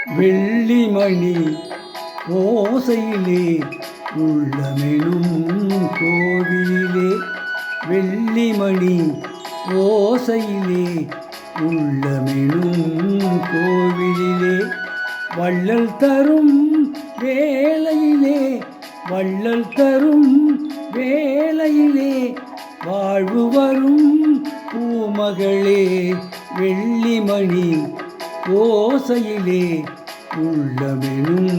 வெள்ளிமணி ஓசையிலே உள்ளமெனும் கோவிலிலே. வெள்ளிமணி ஓசையிலே உள்ளமெனும் கோவிலிலே. வள்ளல் தரும் வேளையிலே வள்ளல் தரும் வேளையிலே வாழ்வு வரும் பூமகளே. வெள்ளிமணி ஓசையிலே உள்ளமெனும்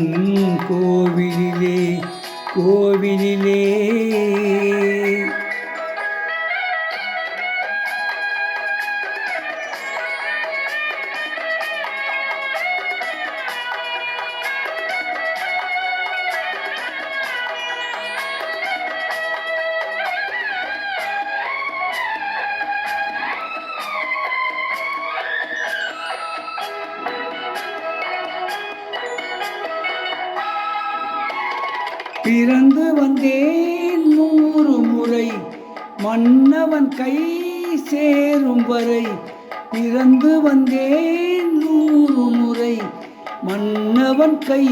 கோவிலிலே கோவிலிலே. பிறந்து வந்தேன் 100 முறை மன்னவன் கை சேரும் வரை. பிறந்து வந்தேன் 100 முறை மன்னவன் கை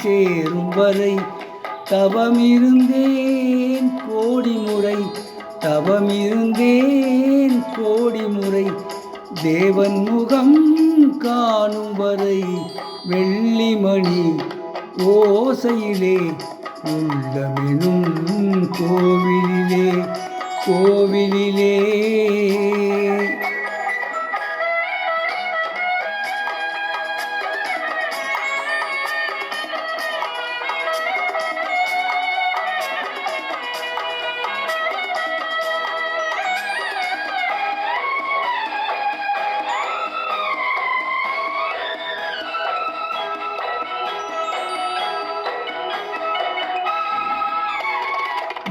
சேரும் வரை. தவமிருந்தேன் கோடி முறை தவமிருந்தேன் கோடி முறை. தேவன் முகம் காணும் வரை. வெள்ளிமணி ஓசையிலே உள்ளமெனும் கோவிலிலே கோவிலிலே.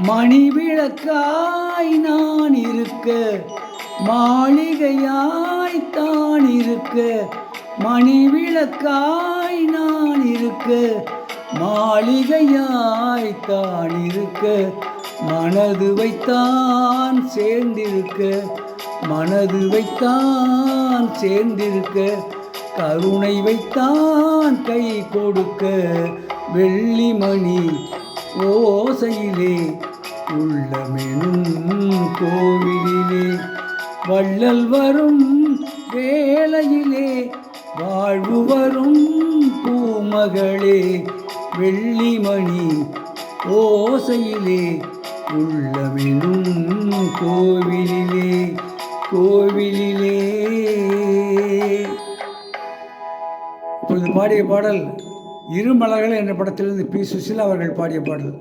மணி விளக்காய் நான் இருக்க மாளிகையாய் தான் இருக்க. மணி விளக்காய் நான் இருக்க மாளிகையாய் தான் இருக்க. மனது வைத்தான் சேர்ந்திருக்க மனது வைத்தான் சேர்ந்திருக்க. கருணை வைத்தான் கை கொடுக்க. வெள்ளிமணி ஓசையிலே உள்ளமெனும் கோவிலிலே. வள்ளல் வரும் வேளையிலே வாழ்வு வரும் பூமகளே. வெள்ளிமணி ஓசையிலே உள்ளமெனும் கோவிலிலே கோவிலிலே. இப்பொழுது பாடிய பாடல் இருமலர்கள் என்ற படத்திலிருந்து பி. சுசிலா அவர்கள் பாடிய பாடல்.